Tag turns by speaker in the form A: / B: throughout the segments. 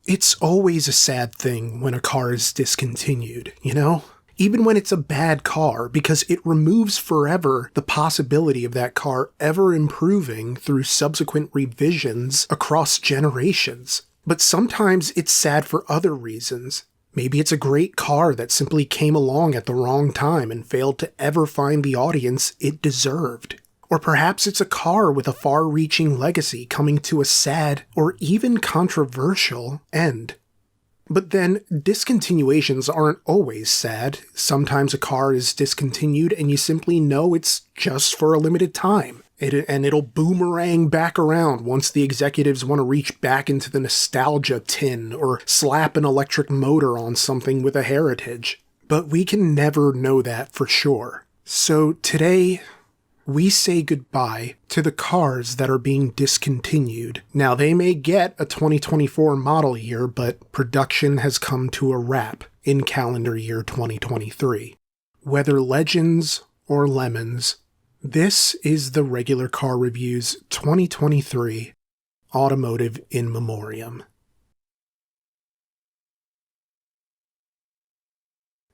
A: It's always a sad thing when a car is discontinued, you know? Even when it's a bad car, because it removes forever the possibility of that car ever improving through subsequent revisions across generations. But sometimes it's sad for other reasons. Maybe it's a great car that simply came along at the wrong time and failed to ever find the audience it deserved. Or perhaps it's a car with a far-reaching legacy coming to a sad or even controversial end. But then, discontinuations aren't always sad. Sometimes a car is discontinued and you simply know it's just for a limited time. And it'll boomerang back around once the executives want to reach back into the nostalgia tin or slap an electric motor on something with a heritage. But we can never know that for sure. So today, we say goodbye to the cars that are being discontinued. Now, they may get a 2024 model year, but production has come to a wrap in calendar year 2023. Whether legends or lemons, this is the Regular Car Review's 2023 Automotive In Memoriam.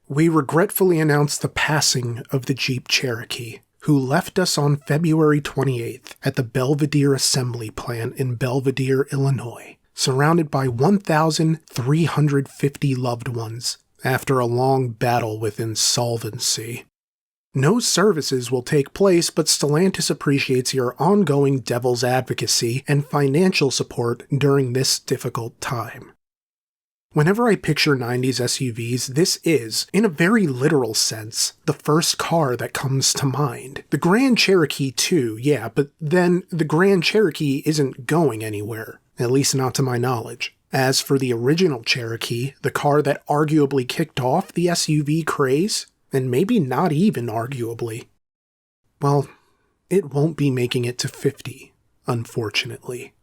A: We regretfully announce the passing of the Jeep Cherokee, who left us on February 28th at the Belvidere Assembly Plant in Belvidere, Illinois, surrounded by 1,350 loved ones after a long battle with insolvency. No services will take place, but Stellantis appreciates your ongoing devil's advocacy and financial support during this difficult time. Whenever I picture 90s SUVs, this is, in a very literal sense, the first car that comes to mind. The Grand Cherokee too, yeah, but then the Grand Cherokee isn't going anywhere, at least not to my knowledge. As for the original Cherokee, the car that arguably kicked off the SUV craze, and maybe not even arguably, well, it won't be making it to 50, unfortunately.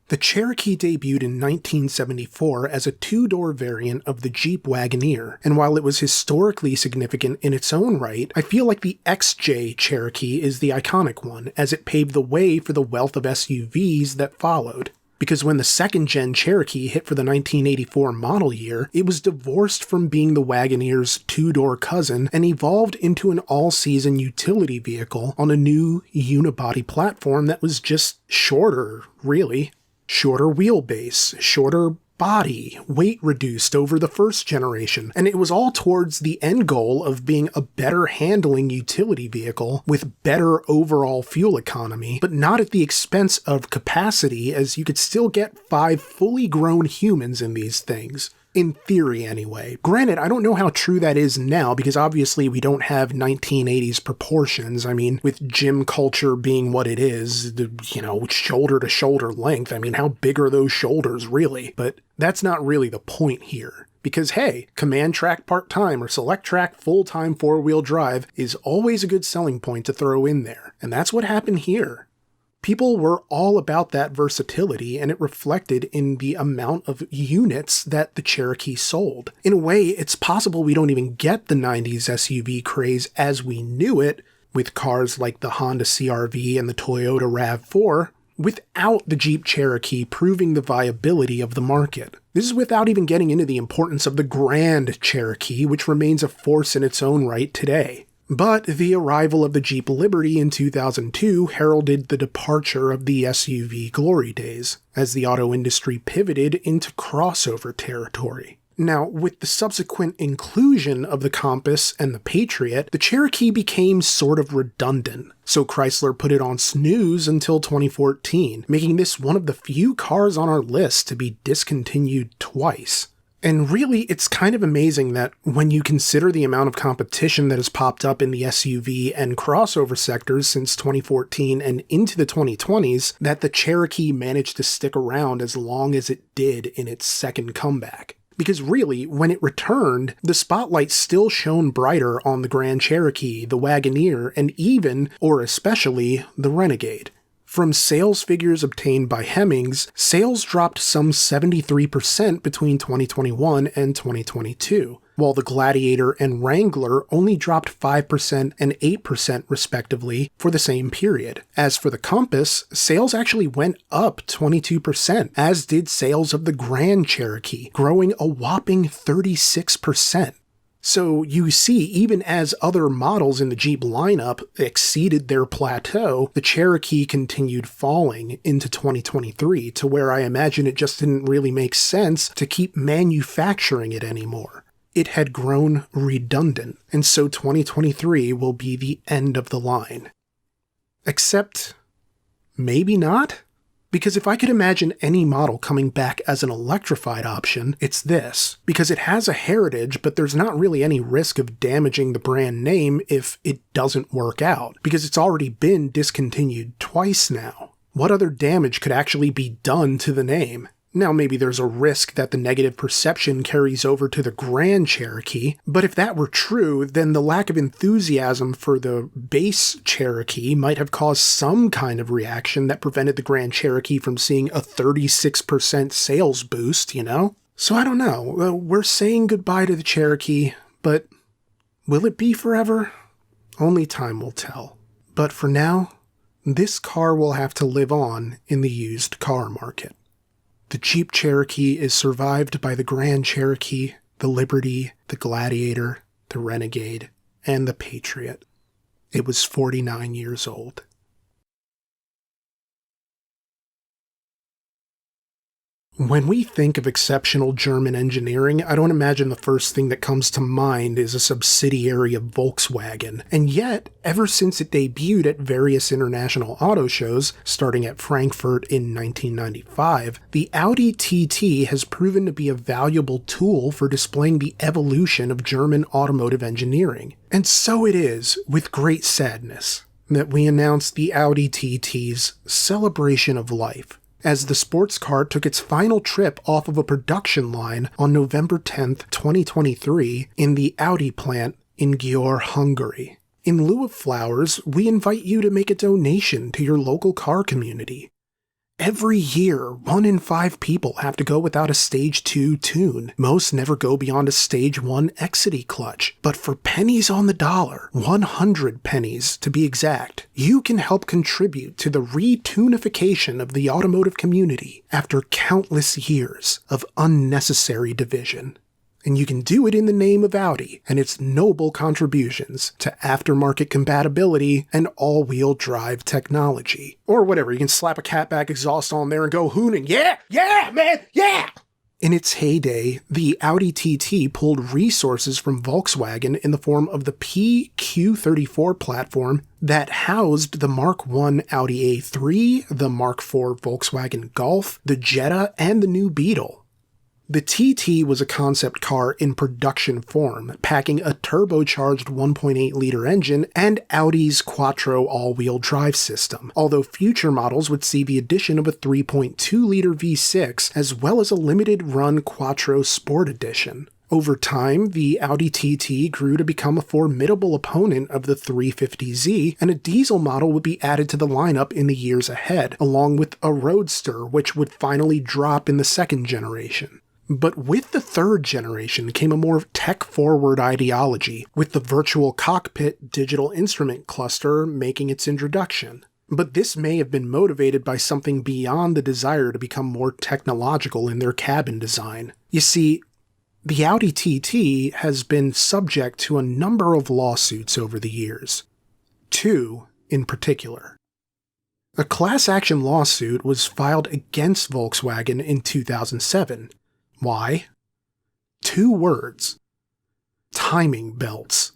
A: The Cherokee debuted in 1974 as a two-door variant of the Jeep Wagoneer, and while it was historically significant in its own right, I feel like the XJ Cherokee is the iconic one, as it paved the way for the wealth of SUVs that followed. Because when the second-gen Cherokee hit for the 1984 model year, it was divorced from being the Wagoneer's two-door cousin and evolved into an all-season utility vehicle on a new unibody platform that was just shorter, really. Shorter wheelbase, shorter body, weight reduced over the first generation, and it was all towards the end goal of being a better handling utility vehicle with better overall fuel economy, but not at the expense of capacity, as you could still get 5 fully grown humans in these things. In theory, anyway. Granted, I don't know how true that is now, because obviously we don't have 1980s proportions. I mean, with gym culture being what it is, shoulder to shoulder length, I mean, how big are those shoulders, really? But that's not really the point here. Because hey, Command Track part-time or Select Track full-time four-wheel drive is always a good selling point to throw in there. And that's what happened here. People were all about that versatility, and it reflected in the amount of units that the Cherokee sold. In a way, it's possible we don't even get the 90s SUV craze as we knew it, with cars like the Honda CR-V and the Toyota RAV4, without the Jeep Cherokee proving the viability of the market. This is without even getting into the importance of the Grand Cherokee, which remains a force in its own right today. But the arrival of the Jeep Liberty in 2002 heralded the departure of the SUV glory days, as the auto industry pivoted into crossover territory. Now, with the subsequent inclusion of the Compass and the Patriot, the Cherokee became sort of redundant, so Chrysler put it on snooze until 2014, making this one of the few cars on our list to be discontinued twice. And really, it's kind of amazing that when you consider the amount of competition that has popped up in the SUV and crossover sectors since 2014 and into the 2020s, that the Cherokee managed to stick around as long as it did in its second comeback. Because really, when it returned, the spotlight still shone brighter on the Grand Cherokee, the Wagoneer, and even, or especially, the Renegade. From sales figures obtained by Hemmings, sales dropped some 73% between 2021 and 2022, while the Gladiator and Wrangler only dropped 5% and 8% respectively for the same period. As for the Compass, sales actually went up 22%, as did sales of the Grand Cherokee, growing a whopping 36%. So you see, even as other models in the Jeep lineup exceeded their plateau, the Cherokee continued falling into 2023 to where I imagine it just didn't really make sense to keep manufacturing it anymore. It had grown redundant, and so 2023 will be the end of the line. Except, maybe not? Because if I could imagine any model coming back as an electrified option, it's this. Because it has a heritage, but there's not really any risk of damaging the brand name if it doesn't work out, because it's already been discontinued twice now. What other damage could actually be done to the name? Now maybe there's a risk that the negative perception carries over to the Grand Cherokee, but if that were true, then the lack of enthusiasm for the base Cherokee might have caused some kind of reaction that prevented the Grand Cherokee from seeing a 36% sales boost, you know? So I don't know, we're saying goodbye to the Cherokee, but will it be forever? Only time will tell. But for now, this car will have to live on in the used car market. The Jeep Cherokee is survived by the Grand Cherokee, the Liberty, the Gladiator, the Renegade, and the Patriot. It was 49 years old. When we think of exceptional German engineering, I don't imagine the first thing that comes to mind is a subsidiary of Volkswagen. And yet, ever since it debuted at various international auto shows, starting at Frankfurt in 1995, the Audi TT has proven to be a valuable tool for displaying the evolution of German automotive engineering. And so it is, with great sadness, that we announce the Audi TT's celebration of life, as the sports car took its final trip off of a production line on November 10th, 2023 in the Audi plant in Győr, Hungary. In lieu of flowers, we invite you to make a donation to your local car community. Every year, 1 in 5 people have to go without a Stage 2 tune. Most never go beyond a Stage 1 exidy clutch. But for pennies on the dollar, 100 pennies to be exact, you can help contribute to the retunification of the automotive community after countless years of unnecessary division. And you can do it in the name of Audi and its noble contributions to aftermarket compatibility and all-wheel drive technology. Or whatever, you can slap a catback exhaust on there and go hooning, yeah, man, yeah! In its heyday, the Audi TT pulled resources from Volkswagen in the form of the PQ34 platform that housed the Mark I Audi A3, the Mark IV Volkswagen Golf, the Jetta, and the new Beetle. The TT was a concept car in production form, packing a turbocharged 1.8-liter engine and Audi's Quattro all-wheel drive system, although future models would see the addition of a 3.2-liter V6 as well as a limited-run Quattro Sport Edition. Over time, the Audi TT grew to become a formidable opponent of the 350Z, and a diesel model would be added to the lineup in the years ahead, along with a Roadster, which would finally drop in the second generation. But with the third generation came a more tech-forward ideology, with the virtual cockpit digital instrument cluster making its introduction. But this may have been motivated by something beyond the desire to become more technological in their cabin design. You see, the Audi TT has been subject to a number of lawsuits over the years. 2 in particular. A class action lawsuit was filed against Volkswagen in 2007. Why? 2 words. Timing belts.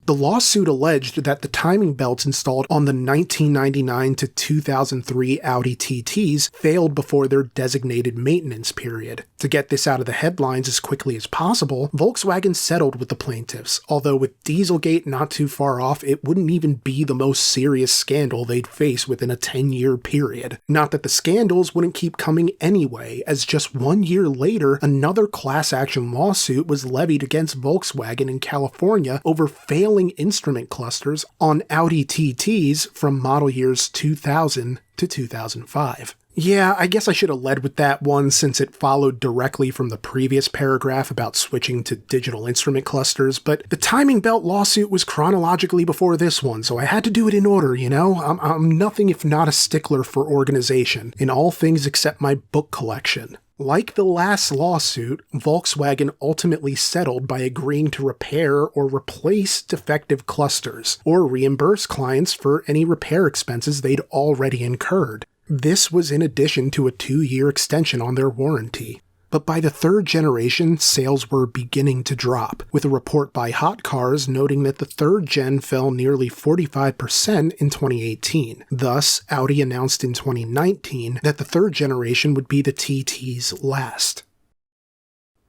A: The lawsuit alleged that the timing belts installed on the 1999 to 2003 Audi TTs failed before their designated maintenance period. To get this out of the headlines as quickly as possible, Volkswagen settled with the plaintiffs, although with Dieselgate not too far off, it wouldn't even be the most serious scandal they'd face within a 10-year period. Not that the scandals wouldn't keep coming anyway, as just 1 year later, another class action lawsuit was levied against Volkswagen in California over failing instrument clusters on Audi TTs from model years 2000 to 2005. Yeah, I guess I should have led with that one since it followed directly from the previous paragraph about switching to digital instrument clusters, but the timing belt lawsuit was chronologically before this one, so I had to do it in order, you know? I'm nothing if not a stickler for organization, in all things except my book collection. Like the last lawsuit, Volkswagen ultimately settled by agreeing to repair or replace defective clusters, or reimburse clients for any repair expenses they'd already incurred. This was in addition to a 2-year extension on their warranty. But by the third generation, sales were beginning to drop, with a report by Hot Cars noting that the third gen fell nearly 45% in 2018. Thus, Audi announced in 2019 that the third generation would be the TT's last.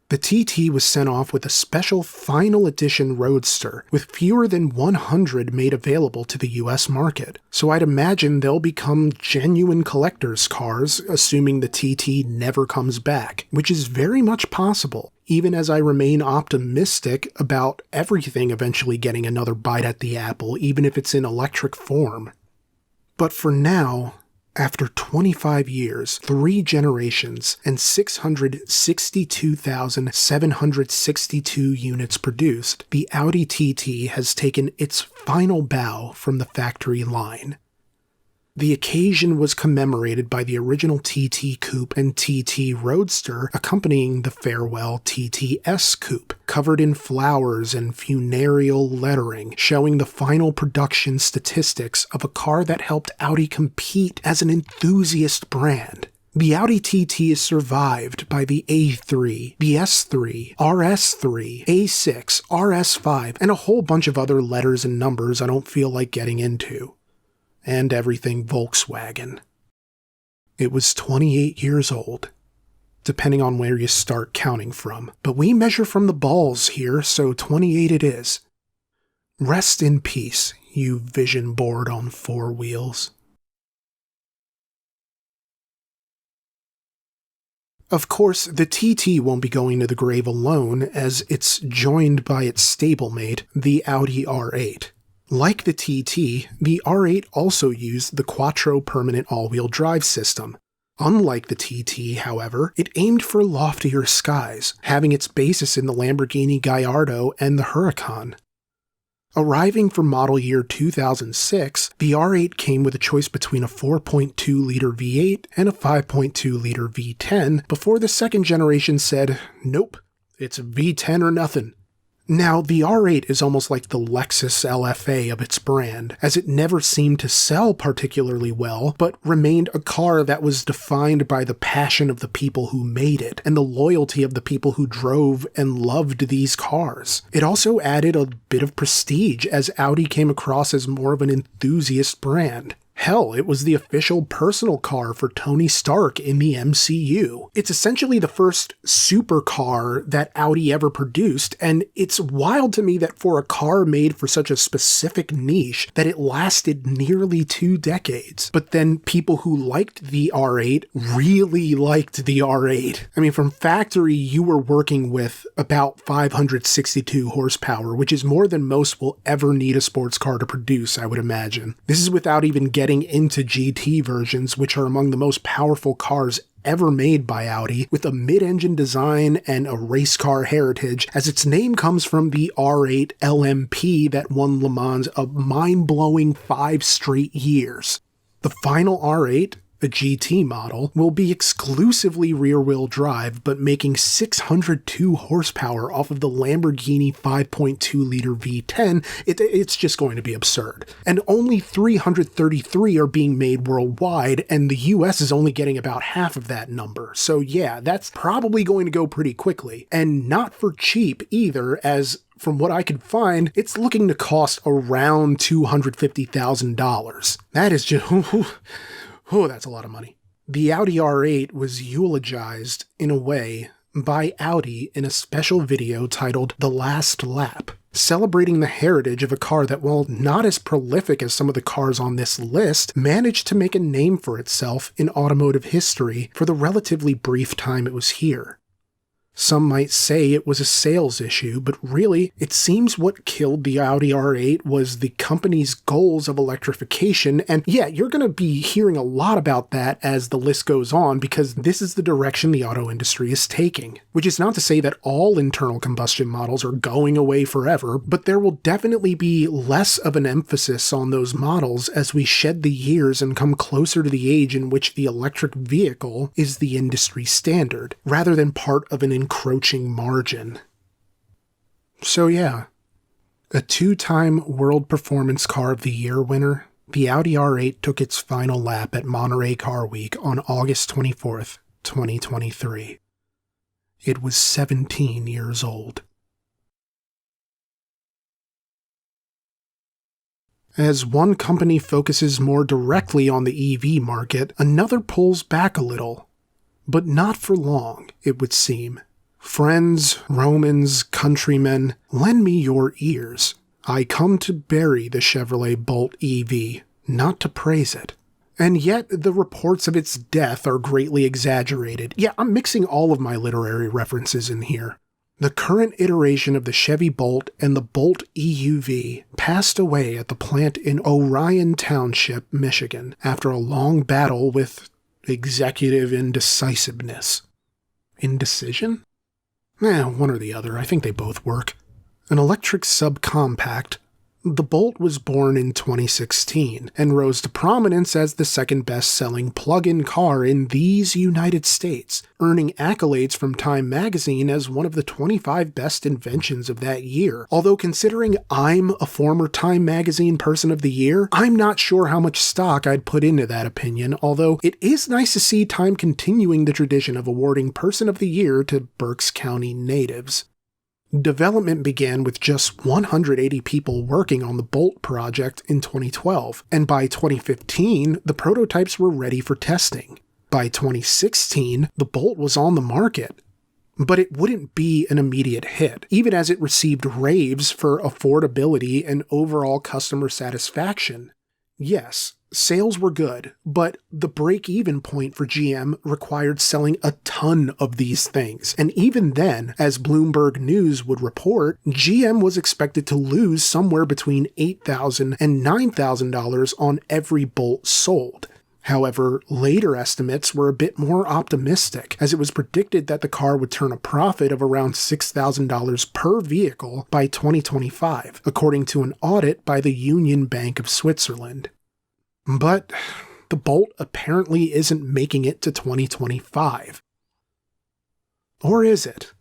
A: The TT was sent off with a special final edition Roadster, with fewer than 100 made available to the US market. So I'd imagine they'll become genuine collector's cars, assuming the TT never comes back, which is very much possible, even as I remain optimistic about everything eventually getting another bite at the apple, even if it's in electric form. But for now, after 25 years, 3 generations, and 662,762 units produced, the Audi TT has taken its final bow from the factory line. The occasion was commemorated by the original TT Coupe and TT Roadster accompanying the farewell TTS Coupe, covered in flowers and funereal lettering, showing the final production statistics of a car that helped Audi compete as an enthusiast brand. The Audi TT is survived by the A3, the S3, RS3, A6, RS5, and a whole bunch of other letters and numbers I don't feel like getting into. And everything Volkswagen. It was 28 years old, depending on where you start counting from, but we measure from the balls here, so 28 it is. Rest in peace, you vision board on 4 wheels. Of course, the TT won't be going to the grave alone, as it's joined by its stablemate, the Audi R8. Like the TT, the R8 also used the Quattro permanent all-wheel drive system. Unlike the TT, however, it aimed for loftier skies, having its basis in the Lamborghini Gallardo and the Huracan. Arriving for model year 2006, the R8 came with a choice between a 4.2-liter V8 and a 5.2-liter V10 before the second generation said, nope, it's V10 or nothing. Now, the R8 is almost like the Lexus LFA of its brand, as it never seemed to sell particularly well, but remained a car that was defined by the passion of the people who made it, and the loyalty of the people who drove and loved these cars. It also added a bit of prestige, as Audi came across as more of an enthusiast brand. Hell, it was the official personal car for Tony Stark in the MCU. It's essentially the first supercar that Audi ever produced, and it's wild to me that for a car made for such a specific niche, that it lasted nearly 2 decades. But then people who liked the R8 really liked the R8. I mean, from factory, you were working with about 562 horsepower, which is more than most will ever need a sports car to produce, I would imagine. This is without even getting into GT versions, which are among the most powerful cars ever made by Audi, with a mid-engine design and a race car heritage, as its name comes from the R8 LMP that won Le Mans a mind-blowing 5 straight years. The final R8, a GT model, will be exclusively rear-wheel drive, but making 602 horsepower off of the Lamborghini 5.2-liter V10, it's just going to be absurd. And only 333 are being made worldwide, and the US is only getting about half of that number. So yeah, that's probably going to go pretty quickly. And not for cheap either, as from what I could find, it's looking to cost around $250,000. That is just... Oh, that's a lot of money. The Audi R8 was eulogized, in a way, by Audi in a special video titled The Last Lap, celebrating the heritage of a car that, while not as prolific as some of the cars on this list, managed to make a name for itself in automotive history for the relatively brief time it was here. Some might say it was a sales issue, but really, it seems what killed the Audi R8 was the company's goals of electrification, and yeah, you're going to be hearing a lot about that as the list goes on, because this is the direction the auto industry is taking. Which is not to say that all internal combustion models are going away forever, but there will definitely be less of an emphasis on those models as we shed the years and come closer to the age in which the electric vehicle is the industry standard, rather than part of an encroaching margin. So yeah, a 2-time World Performance Car of the Year winner, the Audi R8 took its final lap at Monterey Car Week on August 24th, 2023. It was 17 years old. As one company focuses more directly on the EV market, another pulls back a little. But not for long, it would seem. Friends, Romans, countrymen, lend me your ears. I come to bury the Chevrolet Bolt EV, not to praise it. And yet, the reports of its death are greatly exaggerated. Yeah, I'm mixing all of my literary references in here. The current iteration of the Chevy Bolt and the Bolt EUV passed away at the plant in Orion Township, Michigan, after a long battle with executive indecisiveness. Indecision? One or the other. I think they both work. An electric subcompact, the Bolt was born in 2016 and rose to prominence as the second best-selling plug-in car in these United States, earning accolades from Time magazine as one of the 25 best inventions of that year. Although considering I'm a former Time magazine Person of the Year, I'm not sure how much stock I'd put into that opinion, although it is nice to see Time continuing the tradition of awarding Person of the Year to Berks County natives. Development began with just 180 people working on the Bolt project in 2012, and by 2015, the prototypes were ready for testing. By 2016, the Bolt was on the market. But it wouldn't be an immediate hit, even as it received raves for affordability and overall customer satisfaction. Yes, sales were good, but the break-even point for GM required selling a ton of these things. And even then, as Bloomberg News would report, GM was expected to lose somewhere between $8,000 and $9,000 on every Bolt sold. However, later estimates were a bit more optimistic, as it was predicted that the car would turn a profit of around $6,000 per vehicle by 2025, according to an audit by the Union Bank of Switzerland. But the Bolt apparently isn't making it to 2025. Or is it?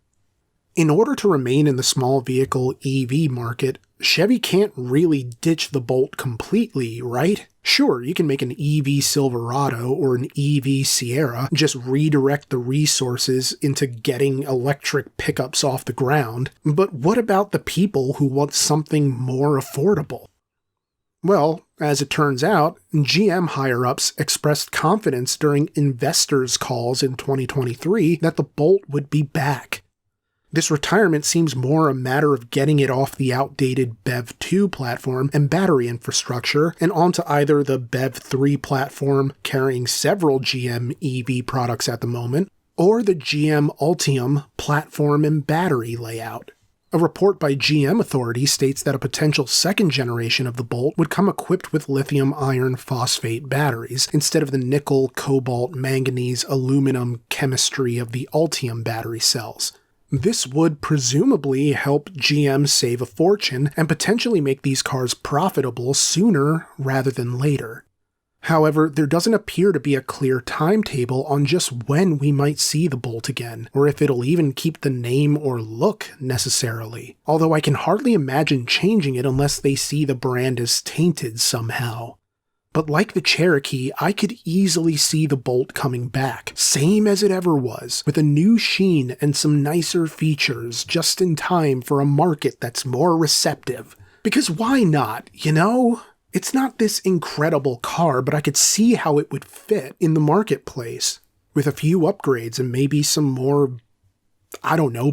A: In order to remain in the small vehicle EV market, Chevy can't really ditch the Bolt completely, right? Sure, you can make an EV Silverado or an EV Sierra, just redirect the resources into getting electric pickups off the ground, but what about the people who want something more affordable? Well, as it turns out, GM higher-ups expressed confidence during investors' calls in 2023 that the Bolt would be back. This retirement seems more a matter of getting it off the outdated BEV2 platform and battery infrastructure and onto either the BEV3 platform, carrying several GM EV products at the moment, or the GM Ultium platform and battery layout. A report by GM Authority states that a potential second generation of the Bolt would come equipped with lithium iron phosphate batteries instead of the nickel, cobalt, manganese, aluminum chemistry of the Ultium battery cells. This would presumably help GM save a fortune and potentially make these cars profitable sooner rather than later. However, there doesn't appear to be a clear timetable on just when we might see the Bolt again, or if it'll even keep the name or look necessarily, although I can hardly imagine changing it unless they see the brand as tainted somehow. But like the Cherokee, I could easily see the Bolt coming back, same as it ever was, with a new sheen and some nicer features just in time for a market that's more receptive. Because why not, you know? It's not this incredible car, but I could see how it would fit in the marketplace, with a few upgrades and maybe some more,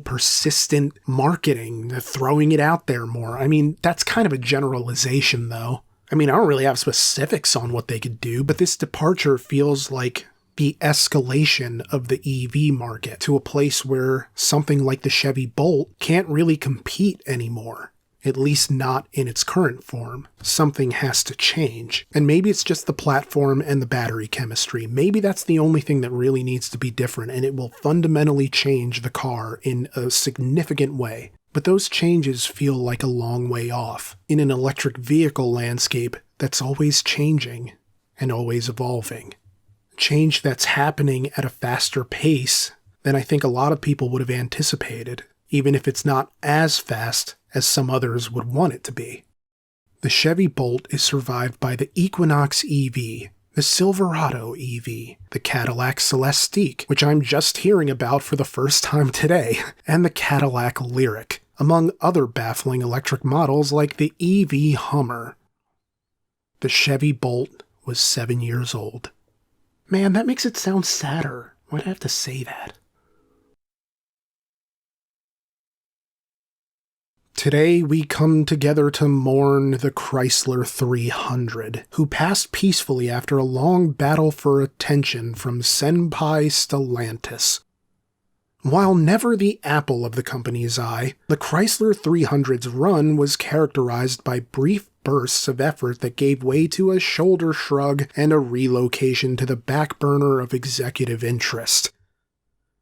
A: persistent marketing, throwing it out there more. I mean, that's kind of a generalization, though. I mean, I don't really have specifics on what they could do, but this departure feels like the escalation of the EV market to a place where something like the Chevy Bolt can't really compete anymore. At least not in its current form. Something has to change. And maybe it's just the platform and the battery chemistry. Maybe that's the only thing that really needs to be different, and it will fundamentally change the car in a significant way. But those changes feel like a long way off in an electric vehicle landscape that's always changing and always evolving. Change that's happening at a faster pace than I think a lot of people would have anticipated, even if it's not as fast as some others would want it to be. The Chevy Bolt is survived by the Equinox EV, the Silverado EV, the Cadillac Celestiq, which I'm just hearing about for the first time today, and the Cadillac Lyriq, among other baffling electric models like the EV Hummer. The Chevy Bolt was 7 years old. Man, that makes it sound sadder. Why'd I have to say that? Today, we come together to mourn the Chrysler 300, who passed peacefully after a long battle for attention from Senpai Stellantis. While never the apple of the company's eye, the Chrysler 300's run was characterized by brief bursts of effort that gave way to a shoulder shrug and a relocation to the back burner of executive interest.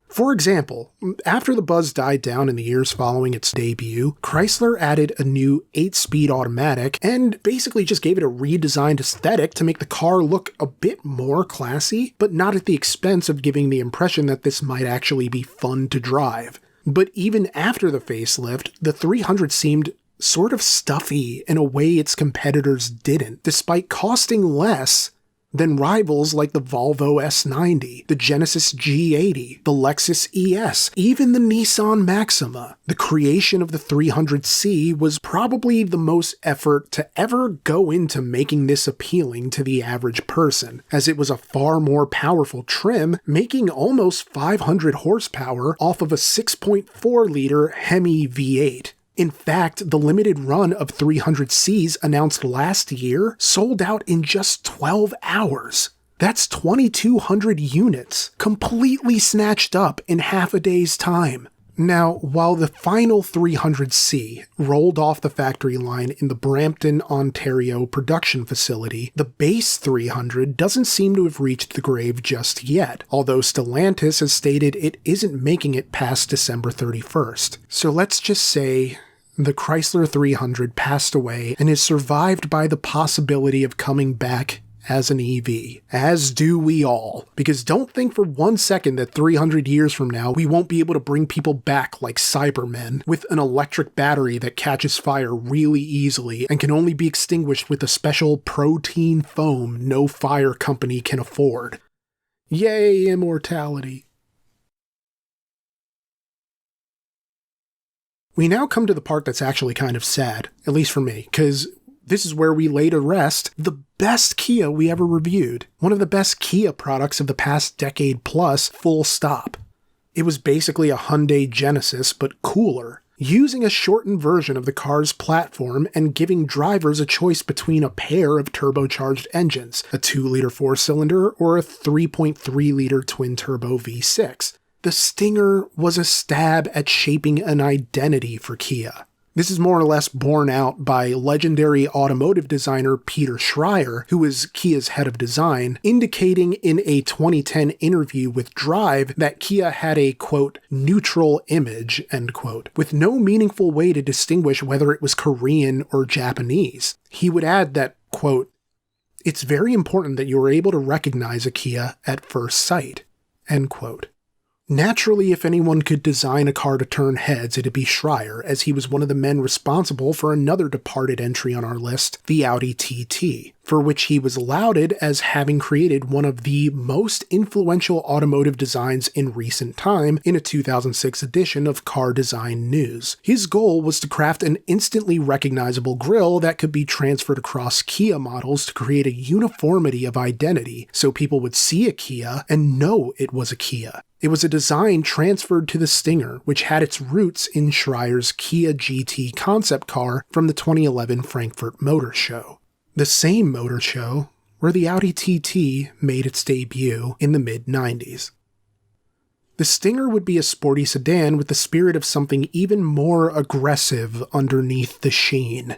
A: For example, after the buzz died down in the years following its debut, Chrysler added a new 8-speed automatic and basically just gave it a redesigned aesthetic to make the car look a bit more classy, but not at the expense of giving the impression that this might actually be fun to drive. But even after the facelift, the 300 seemed sort of stuffy in a way its competitors didn't, despite costing less than rivals like the Volvo S90, the Genesis G80, the Lexus ES, even the Nissan Maxima. The creation of the 300C was probably the most effort to ever go into making this appealing to the average person, as it was a far more powerful trim, making almost 500 horsepower off of a 6.4-liter Hemi V8. In fact, the limited run of 300Cs announced last year sold out in just 12 hours. That's 2,200 units, completely snatched up in half a day's time. Now, while the final 300C rolled off the factory line in the Brampton, Ontario production facility, the base 300 doesn't seem to have reached the grave just yet, although Stellantis has stated it isn't making it past December 31st. So let's just say the Chrysler 300 passed away and is survived by the possibility of coming back as an EV, as do we all. Because don't think for 1 second that 300 years from now we won't be able to bring people back like Cybermen with an electric battery that catches fire really easily and can only be extinguished with a special protein foam no fire company can afford. Yay, immortality. We now come to the part that's actually kind of sad, at least for me, because this is where we lay to rest the best Kia we ever reviewed. One of the best Kia products of the past decade plus, full stop. It was basically a Hyundai Genesis, but cooler, using a shortened version of the car's platform and giving drivers a choice between a pair of turbocharged engines, a 2-liter 4-cylinder or a 3.3-liter twin-turbo V6. The Stinger was a stab at shaping an identity for Kia. This is more or less borne out by legendary automotive designer Peter Schreier, who is Kia's head of design, indicating in a 2010 interview with Drive that Kia had a, quote, neutral image, end quote, with no meaningful way to distinguish whether it was Korean or Japanese. He would add that, quote, it's very important that you are able to recognize a Kia at first sight, end quote. Naturally, if anyone could design a car to turn heads, it'd be Schreier, as he was one of the men responsible for another departed entry on our list, the Audi TT, for which he was lauded as having created one of the most influential automotive designs in recent time in a 2006 edition of Car Design News. His goal was to craft an instantly recognizable grille that could be transferred across Kia models to create a uniformity of identity, so people would see a Kia and know it was a Kia. It was a design transferred to the Stinger, which had its roots in Schreier's Kia GT concept car from the 2011 Frankfurt Motor Show. The same motor show where the Audi TT made its debut in the mid-90s. The Stinger would be a sporty sedan with the spirit of something even more aggressive underneath the sheen.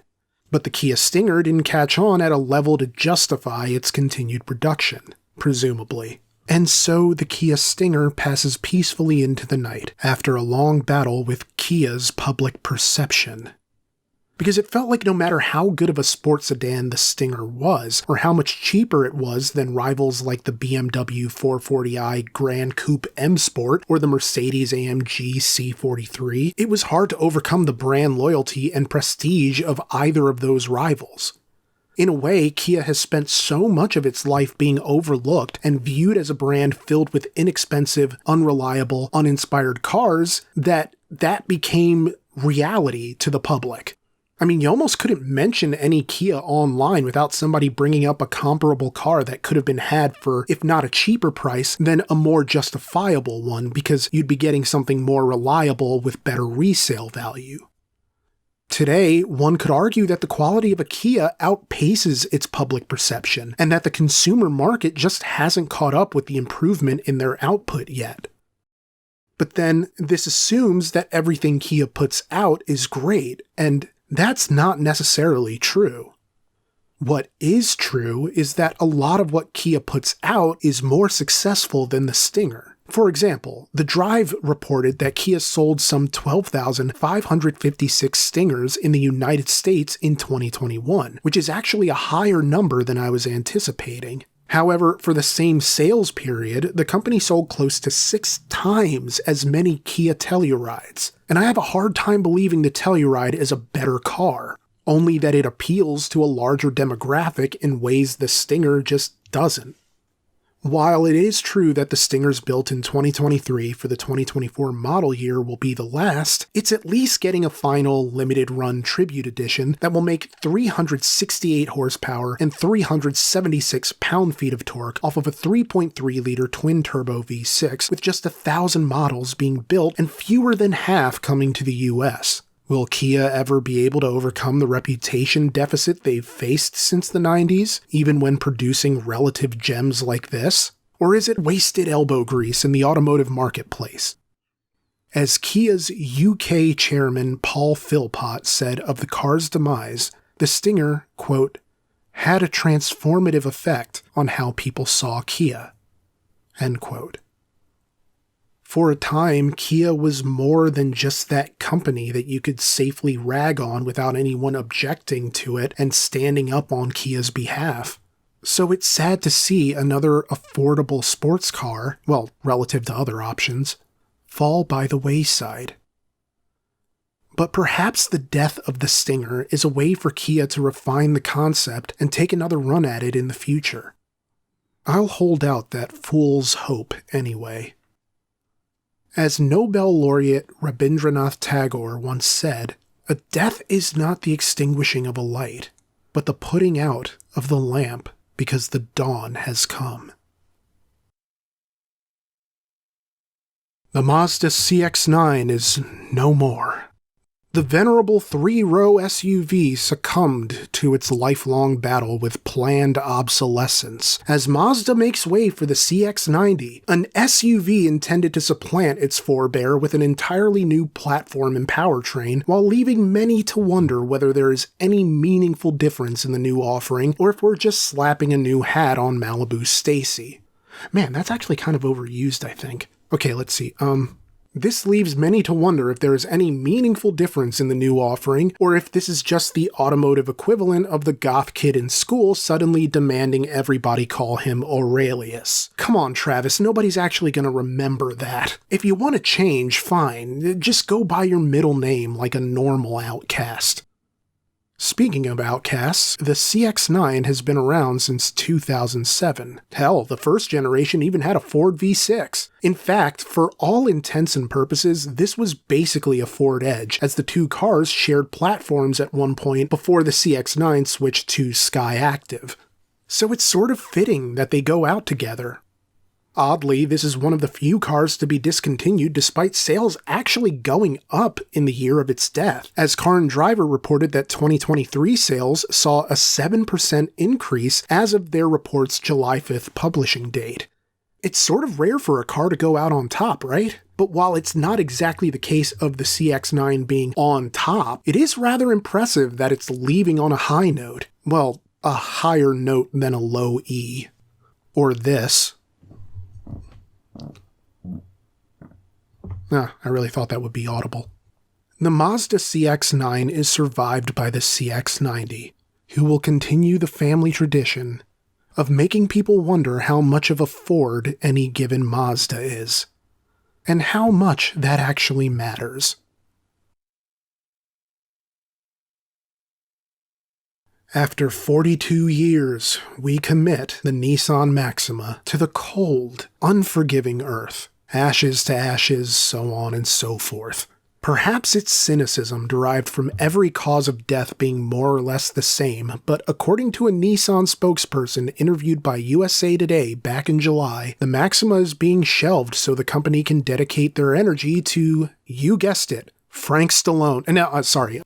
A: But the Kia Stinger didn't catch on at a level to justify its continued production, presumably. And so the Kia Stinger passes peacefully into the night after a long battle with Kia's public perception. Because it felt like no matter how good of a sports sedan the Stinger was, or how much cheaper it was than rivals like the BMW 440i Grand Coupe M Sport or the Mercedes-AMG C43, it was hard to overcome the brand loyalty and prestige of either of those rivals. In a way, Kia has spent so much of its life being overlooked and viewed as a brand filled with inexpensive, unreliable, uninspired cars that became reality to the public. I mean, you almost couldn't mention any Kia online without somebody bringing up a comparable car that could have been had for, if not a cheaper price, then a more justifiable one, because you'd be getting something more reliable with better resale value. Today, one could argue that the quality of a Kia outpaces its public perception, and that the consumer market just hasn't caught up with the improvement in their output yet. But then, this assumes that everything Kia puts out is great, and that's not necessarily true. What is true is that a lot of what Kia puts out is more successful than the Stinger. For example, The Drive reported that Kia sold some 12,556 Stingers in the United States in 2021, which is actually a higher number than I was anticipating. However, for the same sales period, the company sold close to 6 times as many Kia Tellurides, and I have a hard time believing the Telluride is a better car, only that it appeals to a larger demographic in ways the Stinger just doesn't. While it is true that the Stingers built in 2023 for the 2024 model year will be the last, it's at least getting a final limited run tribute edition that will make 368 horsepower and 376 pound-feet of torque off of a 3.3-liter twin-turbo V6 with just 1,000 models being built and fewer than half coming to the US. Will Kia ever be able to overcome the reputation deficit they've faced since the 90s, even when producing relative gems like this? Or is it wasted elbow grease in the automotive marketplace? As Kia's UK chairman Paul Philpott said of the car's demise, the Stinger, quote, had a transformative effect on how people saw Kia, end quote. For a time, Kia was more than just that company that you could safely rag on without anyone objecting to it and standing up on Kia's behalf. So it's sad to see another affordable sports car, well, relative to other options, fall by the wayside. But perhaps the death of the Stinger is a way for Kia to refine the concept and take another run at it in the future. I'll hold out that fool's hope anyway. As Nobel laureate Rabindranath Tagore once said, a death is not the extinguishing of a light, but the putting out of the lamp because the dawn has come. The Mazda CX-9 is no more. The venerable 3-row SUV succumbed to its lifelong battle with planned obsolescence, as Mazda makes way for the CX-90, an SUV intended to supplant its forebear with an entirely new platform and powertrain, while leaving many to wonder whether there is any meaningful difference in the new offering, or if we're just slapping a new hat on Malibu Stacy. Man, that's actually kind of overused, I think. Okay, let's see, This leaves many to wonder if there is any meaningful difference in the new offering, or if this is just the automotive equivalent of the goth kid in school suddenly demanding everybody call him Aurelius. Come on, Travis, nobody's actually gonna remember that. If you want to change, fine, just go by your middle name like a normal outcast. Speaking of outcasts, the CX-9 has been around since 2007. Hell, the first generation even had a Ford V6. In fact, for all intents and purposes, this was basically a Ford Edge, as the two cars shared platforms at one point before the CX-9 switched to Skyactiv. So it's sort of fitting that they go out together. Oddly, this is one of the few cars to be discontinued despite sales actually going up in the year of its death, as Car and Driver reported that 2023 sales saw a 7% increase as of their report's July 5th publishing date. It's sort of rare for a car to go out on top, right? But while it's not exactly the case of the CX-9 being on top, it is rather impressive that it's leaving on a high note. Well, a higher note than a low E. Or this. I really thought that would be audible. The Mazda CX-9 is survived by the CX-90, who will continue the family tradition of making people wonder how much of a Ford any given Mazda is, and how much that actually matters. After 42 years, we commit the Nissan Maxima to the cold, unforgiving earth. Ashes to ashes, so on and so forth. Perhaps it's cynicism derived from every cause of death being more or less the same, but according to a Nissan spokesperson interviewed by USA Today back in July, the Maxima is being shelved so the company can dedicate their energy to, you guessed it, Frank Stallone,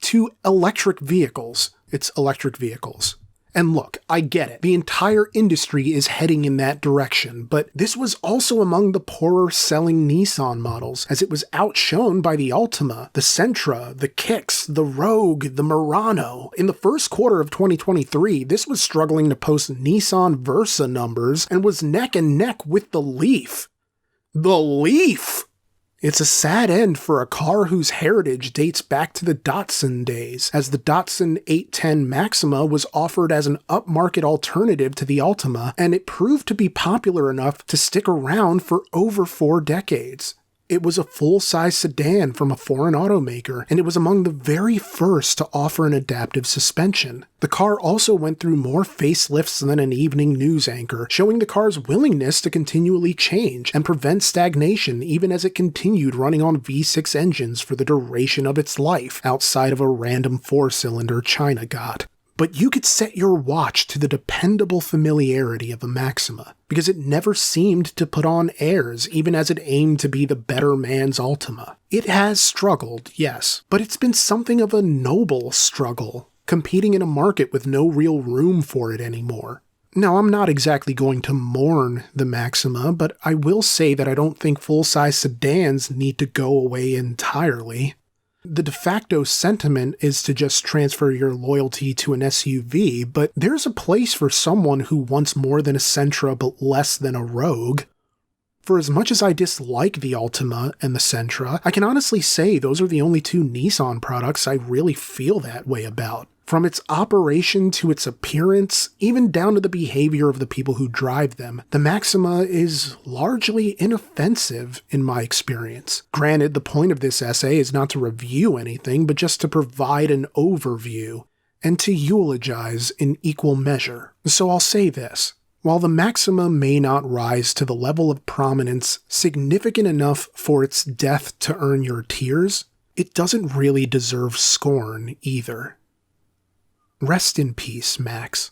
A: to electric vehicles. It's electric vehicles. And look, I get it. The entire industry is heading in that direction, but this was also among the poorer selling Nissan models, as it was outshone by the Altima, the Sentra, the Kicks, the Rogue, the Murano. In the first quarter of 2023, this was struggling to post Nissan Versa numbers and was neck and neck with the Leaf. The Leaf! It's a sad end for a car whose heritage dates back to the Datsun days, as the Datsun 810 Maxima was offered as an upmarket alternative to the Altima, and it proved to be popular enough to stick around for over 4 decades. It was a full-size sedan from a foreign automaker, and it was among the very first to offer an adaptive suspension. The car also went through more facelifts than an evening news anchor, showing the car's willingness to continually change and prevent stagnation even as it continued running on V6 engines for the duration of its life, outside of a random 4-cylinder China got. But you could set your watch to the dependable familiarity of a Maxima, because it never seemed to put on airs even as it aimed to be the better man's Altima. It has struggled, yes, but it's been something of a noble struggle, competing in a market with no real room for it anymore. Now, I'm not exactly going to mourn the Maxima, but I will say that I don't think full-size sedans need to go away entirely. The de facto sentiment is to just transfer your loyalty to an SUV, but there's a place for someone who wants more than a Sentra but less than a Rogue. For as much as I dislike the Altima and the Sentra, I can honestly say those are the only 2 Nissan products I really feel that way about. From its operation to its appearance, even down to the behavior of the people who drive them, the Maxima is largely inoffensive in my experience. Granted, the point of this essay is not to review anything, but just to provide an overview, and to eulogize in equal measure. So I'll say this. While the Maxima may not rise to the level of prominence significant enough for its death to earn your tears, it doesn't really deserve scorn either. Rest in peace, Max.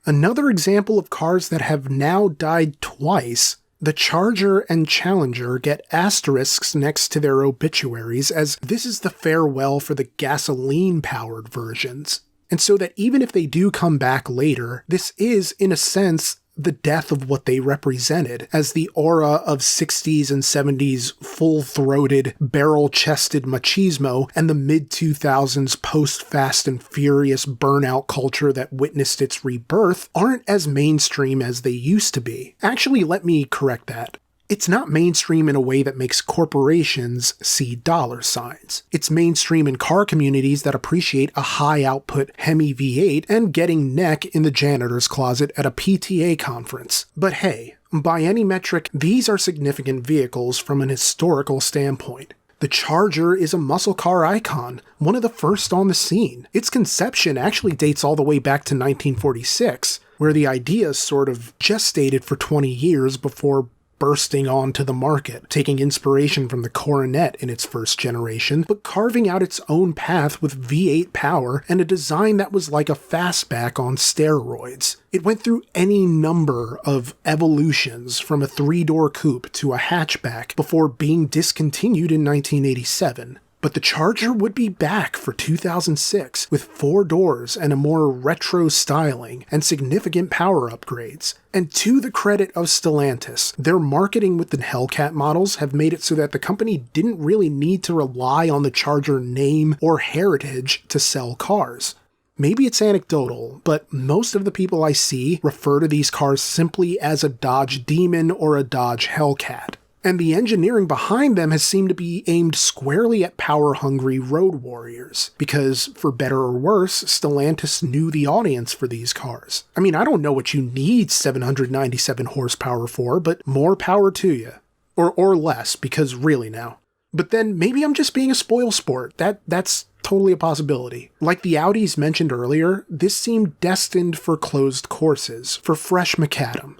A: Another example of cars that have now died twice, the Charger and Challenger get asterisks next to their obituaries, as this is the farewell for the gasoline-powered versions. And so that even if they do come back later, this is, in a sense, the death of what they represented, as the aura of 60s and 70s full-throated, barrel-chested machismo and the mid-2000s post-Fast and Furious burnout culture that witnessed its rebirth aren't as mainstream as they used to be. Actually, let me correct that. It's not mainstream in a way that makes corporations see dollar signs. It's mainstream in car communities that appreciate a high-output Hemi V8 and getting neck in the janitor's closet at a PTA conference. But hey, by any metric, these are significant vehicles from an historical standpoint. The Charger is a muscle car icon, one of the first on the scene. Its conception actually dates all the way back to 1946, where the idea sort of gestated for 20 years before bursting onto the market, taking inspiration from the Coronet in its first generation, but carving out its own path with V8 power and a design that was like a fastback on steroids. It went through any number of evolutions, from a 3-door coupe to a hatchback, before being discontinued in 1987. But the Charger would be back for 2006 with 4 doors and a more retro styling and significant power upgrades. And to the credit of Stellantis, their marketing with the Hellcat models have made it so that the company didn't really need to rely on the Charger name or heritage to sell cars. Maybe it's anecdotal, but most of the people I see refer to these cars simply as a Dodge Demon or a Dodge Hellcat. And the engineering behind them has seemed to be aimed squarely at power-hungry road warriors, because, for better or worse, Stellantis knew the audience for these cars. I mean, I don't know what you need 797 horsepower for, but more power to you. Or less, because really now. But then maybe I'm just being a spoilsport. That's totally a possibility. Like the Audis mentioned earlier, this seemed destined for closed courses, for fresh macadam.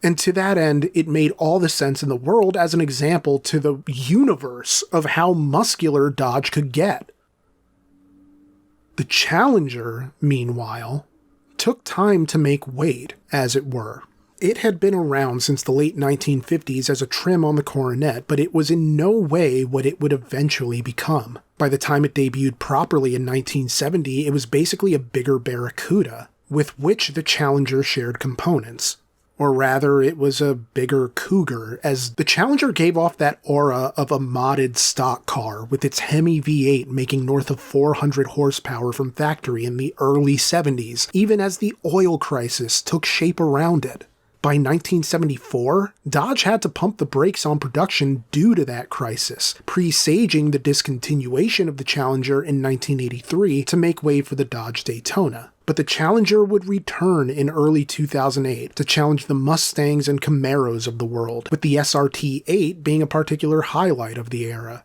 A: And to that end, it made all the sense in the world as an example to the universe of how muscular Dodge could get. The Challenger, meanwhile, took time to make weight, as it were. It had been around since the late 1950s as a trim on the Coronet, but it was in no way what it would eventually become. By the time it debuted properly in 1970, it was basically a bigger Barracuda, with which the Challenger shared components. Or rather, it was a bigger Cougar, as the Challenger gave off that aura of a modded stock car, with its Hemi V8 making north of 400 horsepower from factory in the early 70s, even as the oil crisis took shape around it. By 1974, Dodge had to pump the brakes on production due to that crisis, presaging the discontinuation of the Challenger in 1983 to make way for the Dodge Daytona. But the Challenger would return in early 2008 to challenge the Mustangs and Camaros of the world, with the SRT-8 being a particular highlight of the era.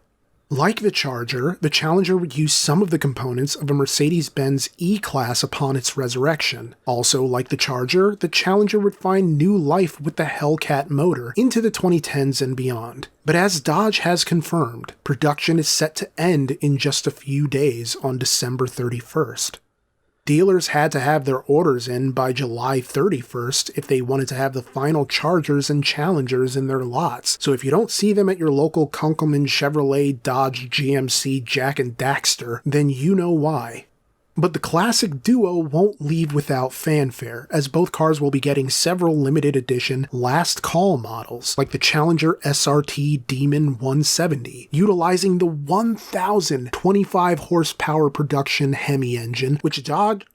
A: Like the Charger, the Challenger would use some of the components of a Mercedes-Benz E-Class upon its resurrection. Also, like the Charger, the Challenger would find new life with the Hellcat motor into the 2010s and beyond. But as Dodge has confirmed, production is set to end in just a few days on December 31st. Dealers had to have their orders in by July 31st if they wanted to have the final Chargers and Challengers in their lots, so if you don't see them at your local Kunkelman Chevrolet, Dodge, GMC, Jack and Daxter, then you know why. But the classic duo won't leave without fanfare, as both cars will be getting several limited edition last call models, like the Challenger SRT Demon 170, utilizing the 1,025 horsepower production Hemi engine, which Dodge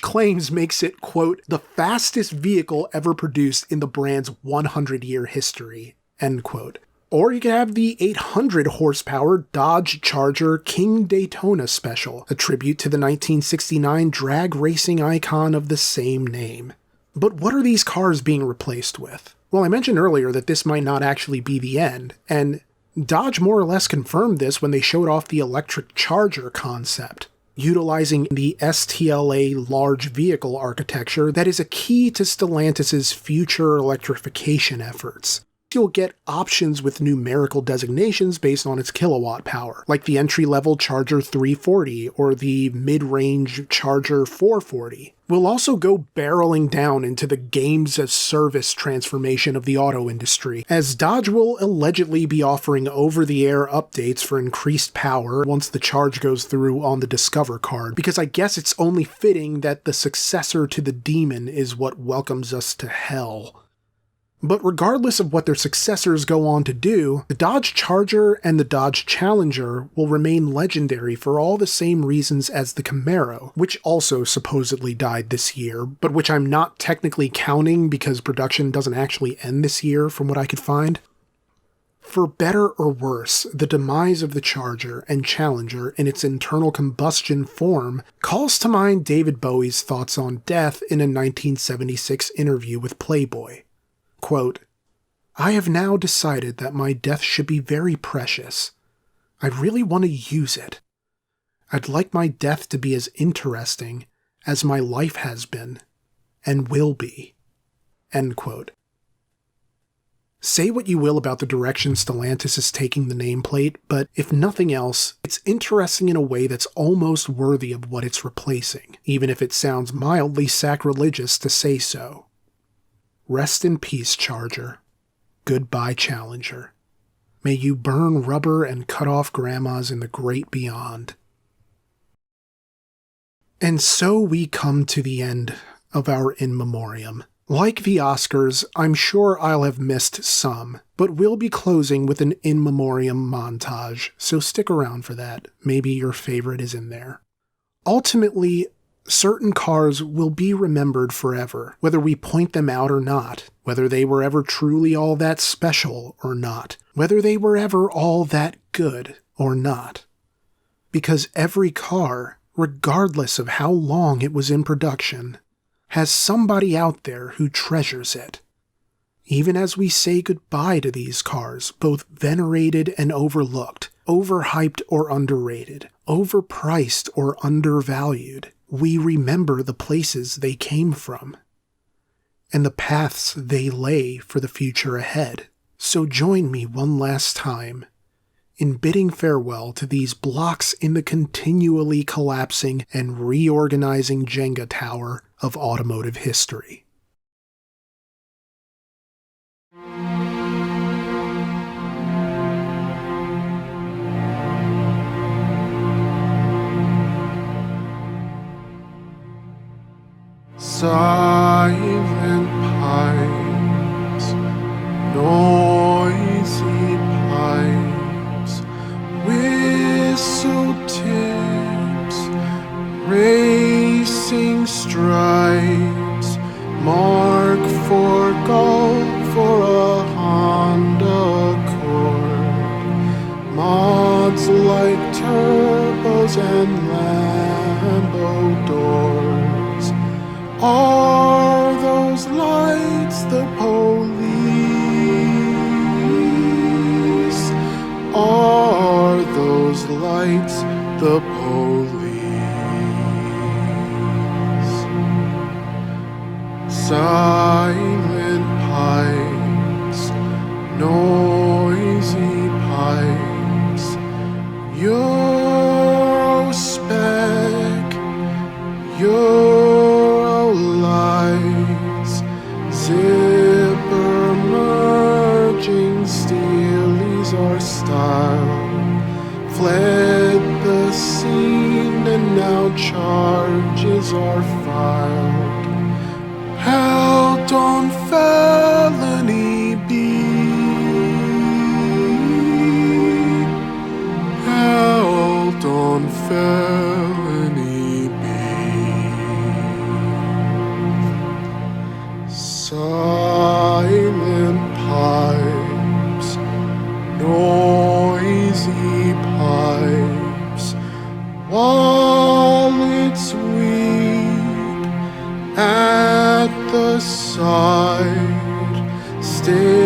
A: claims makes it, quote, the fastest vehicle ever produced in the brand's 100-year history, end quote. Or you could have the 800 horsepower Dodge Charger King Daytona Special, a tribute to the 1969 drag racing icon of the same name. But what are these cars being replaced with? Well, I mentioned earlier that this might not actually be the end, and Dodge more or less confirmed this when they showed off the electric Charger concept, utilizing the STLA large vehicle architecture that is a key to Stellantis' future electrification efforts. You'll get options with numerical designations based on its kilowatt power, like the entry-level Charger 340 or the mid-range Charger 440. We'll also go barreling down into the games-as-service transformation of the auto industry, as Dodge will allegedly be offering over-the-air updates for increased power once the charge goes through on the Discover card, because I guess it's only fitting that the successor to the Demon is what welcomes us to hell. But regardless of what their successors go on to do, the Dodge Charger and the Dodge Challenger will remain legendary for all the same reasons as the Camaro, which also supposedly died this year, but which I'm not technically counting because production doesn't actually end this year from what I could find. For better or worse, the demise of the Charger and Challenger in its internal combustion form calls to mind David Bowie's thoughts on death in a 1976 interview with Playboy. Quote, I have now decided that my death should be very precious. I really want to use it. I'd like my death to be as interesting as my life has been, and will be. End quote. Say what you will about the direction Stellantis is taking the nameplate, but if nothing else, it's interesting in a way that's almost worthy of what it's replacing, even if it sounds mildly sacrilegious to say so. Rest in peace, Charger. Goodbye, Challenger. May you burn rubber and cut off grandmas in the great beyond. And so we come to the end of our In Memoriam. Like the Oscars, I'm sure I'll have missed some, but we'll be closing with an In Memoriam montage, so stick around for that. Maybe your favorite is in there. Ultimately, certain cars will be remembered forever, whether we point them out or not, whether they were ever truly all that special or not, whether they were ever all that good or not. Because every car, regardless of how long it was in production, has somebody out there who treasures it. Even as we say goodbye to these cars, both venerated and overlooked, overhyped or underrated, overpriced or undervalued, we remember the places they came from and the paths they lay for the future ahead. So join me one last time in bidding farewell to these blocks in the continually collapsing and reorganizing Jenga tower of automotive history.
B: Silent pipes, noisy pipes, whistle tips, racing stripes, mark for golf or a Honda Accord, mods like turbos and Lambo doors. Are those lights the police? Are those lights the police? Silent pipes, noisy pipes, Euro spec, Euro lights, zipper merging steelies are style, fled the scene and now charges are filed. Held on felony B. Held on felony B. Silent pipes, noisy pipes, wallets weep at the side, still